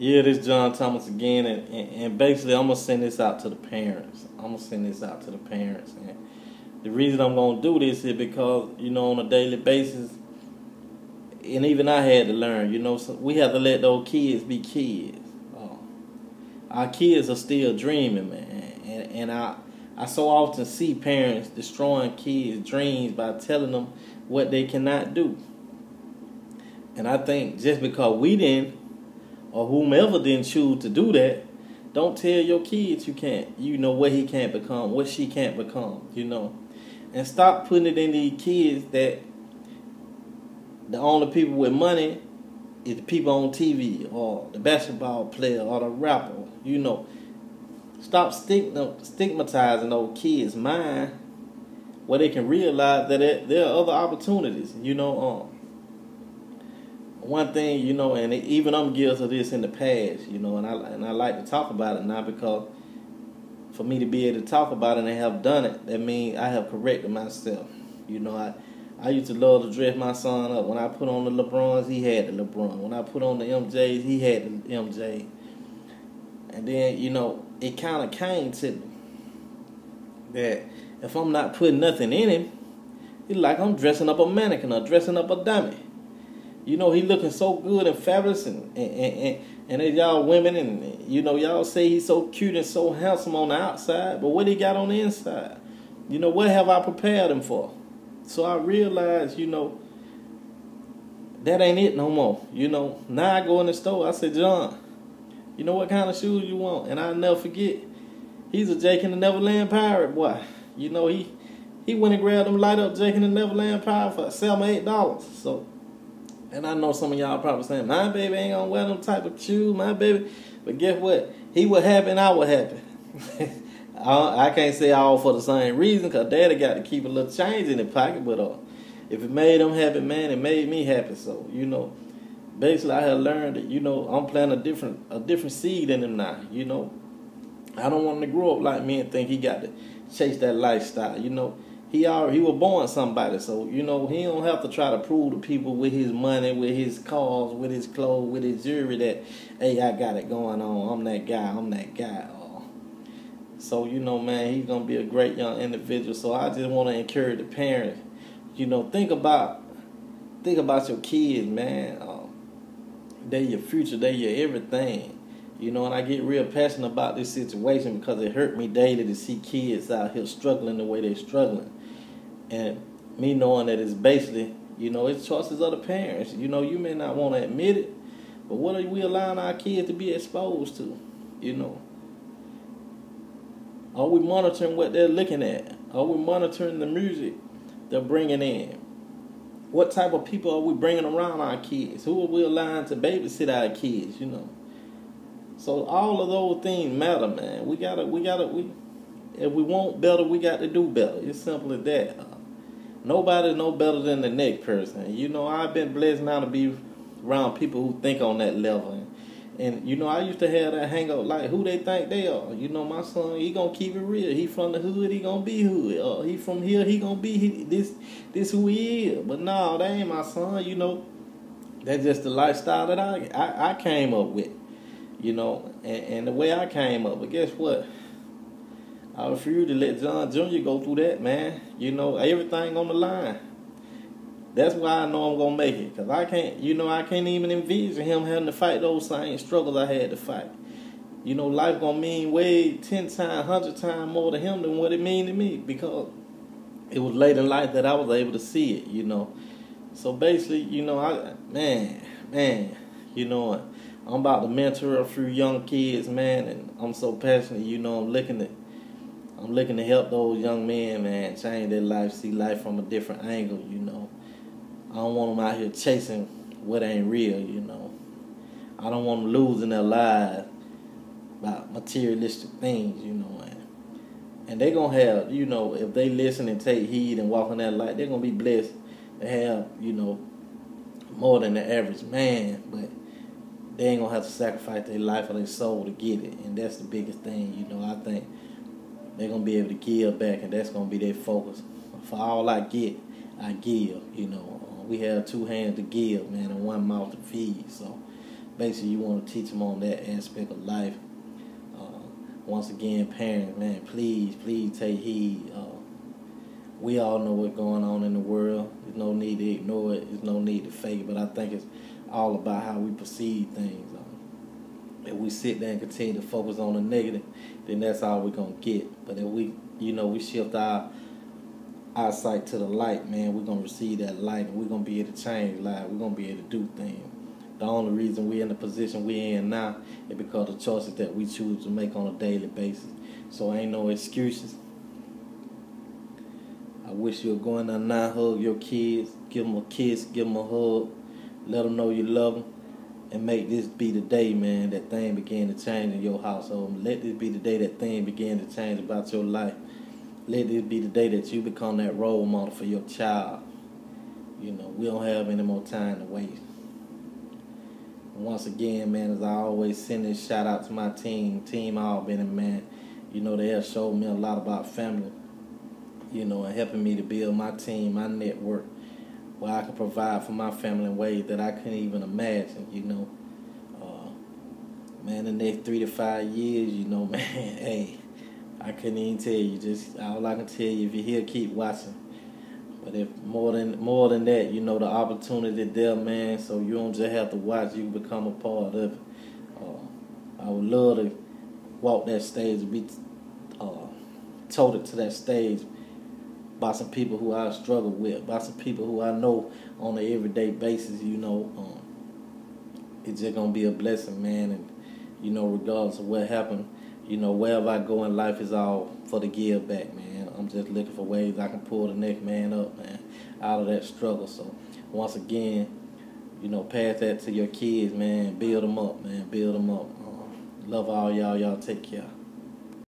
Yeah, this John Thomas again, and basically I'm gonna send this out to the parents. And the reason I'm gonna do this is because on a daily basis, and even I had to learn. So we have to let those kids be kids. Our kids are still dreaming, man, and I so often see parents destroying kids' dreams by telling them what they cannot do. And I think just because we didn't, or whomever didn't choose to do that, don't tell your kids you can't, what he can't become, what she can't become. And stop putting it in these kids that the only people with money is the people on TV or the basketball player or the rapper. Stop stigmatizing those kids' mind where they can realize that there are other opportunities. One thing, and even I'm guilty of this in the past, and I like to talk about it now because for me to be able to talk about it and have done it, that means I have corrected myself. I used to love to dress my son up. When I put on the LeBrons, he had the LeBron. When I put on the MJs, he had the MJ. And then, it kind of came to me that if I'm not putting nothing in him, it's like I'm dressing up a mannequin or dressing up a dummy. He looking so good and fabulous, and y'all women, and y'all say he's so cute and so handsome on the outside, but what he got on the inside? What have I prepared him for? So I realized, that ain't it no more. Now I go in the store, I say, John, what kind of shoes you want? And I'll never forget, he's a Jake and the Neverland Pirate boy. He went and grabbed them light up Jake and the Neverland Pirate for $7 or $8. So. And I know some of y'all probably saying, my baby ain't gonna wear them type of shoes, my baby. But guess what? He was happy and I was happy. I can't say all for the same reason, because daddy got to keep a little change in his pocket. But if it made him happy, man, it made me happy. So, basically I have learned that, I'm planting a different seed in him now. I don't want him to grow up like me and think he got to chase that lifestyle. He was born somebody, so he don't have to try to prove to people with his money, with his cars, with his clothes, with his jewelry that, hey, I got it going on. I'm that guy. So man, he's gonna be a great young individual. So I just want to encourage the parents. Think about your kids, man. They're your future. They're your everything. And I get real passionate about this situation because it hurt me daily to see kids out here struggling the way they're struggling. And me knowing that it's basically, it's choices of the parents. You may not want to admit it, but what are we allowing our kids to be exposed to? Are we monitoring what they're looking at? Are we monitoring the music they're bringing in? What type of people are we bringing around our kids? Who are we allowing to babysit our kids, So all of those things matter, man. If we want better, we got to do better. It's simple as that. Nobody's no better than the next person. I've been blessed now to be around people who think on that level. And I used to have that hang up like who they think they are. My son, he gonna keep it real. He from the hood, he gonna be hood. He from here, he gonna be this who he is. But no, that ain't my son. That's just the lifestyle that I came up with. And the way I came up. But guess what? I refuse to let John Jr. go through that, man. Everything on the line. That's why I know I'm going to make it. Because I can't even envision him having to fight those same struggles I had to fight. Life going to mean way 10 times, 100 times more to him than what it mean to me. Because it was late in life that I was able to see it, So basically, I'm about to mentor a few young kids, man, and I'm so passionate. I'm looking to help those young men, man, change their life, see life from a different angle. I don't want them out here chasing what ain't real. I don't want them losing their lives by materialistic things. And they gonna have, if they listen and take heed and walk in that light, they're gonna be blessed to have, more than the average man, but they ain't gonna have to sacrifice their life or their soul to get it, and that's the biggest thing. I think they're gonna be able to give back, and that's gonna be their focus. For all I get, I give. We have two hands to give, man, and one mouth to feed. So basically you want to teach them on that aspect of life. Once again, parents, man, please take heed. We all know what's going on in the world. There's no need to ignore it. There's no need to fake it. But I think it's all about how we perceive things. If we sit there and continue to focus on the negative, then that's all we're going to get. But if we shift our eyesight to the light, man, we're going to receive that light, and we're going to be able to change lives. We're going to be able to do things. The only reason we're in the position we're in now is because of the choices that we choose to make on a daily basis. So ain't no excuses. I wish you would go in there now, hug your kids, give them a kiss, give them a hug, let them know you love them, and make this be the day, man, that thing begin to change in your household. Let this be the day that thing begin to change about your life. Let this be the day that you become that role model for your child. We don't have any more time to waste. And once again, man, as I always send this shout out to my Team Albany, man. They have showed me a lot about family, and helping me to build my team, my network, where I can provide for my family in ways that I couldn't even imagine, Man, the next 3 to 5 years, man, hey, I couldn't even tell you. Just all I can tell you, if you're here, keep watching. But if more than that, the opportunity there, man, so you don't just have to watch, you can become a part of it. I would love to walk that stage and be toted to that stage by some people who I struggle with, by some people who I know on an everyday basis, it's just going to be a blessing, man. And, regardless of what happened, wherever I go in life is all for the give back, man. I'm just looking for ways I can pull the next man up, man, out of that struggle. So, once again, pass that to your kids, man. Build them up, man. Build them up. Love all y'all. Y'all take care.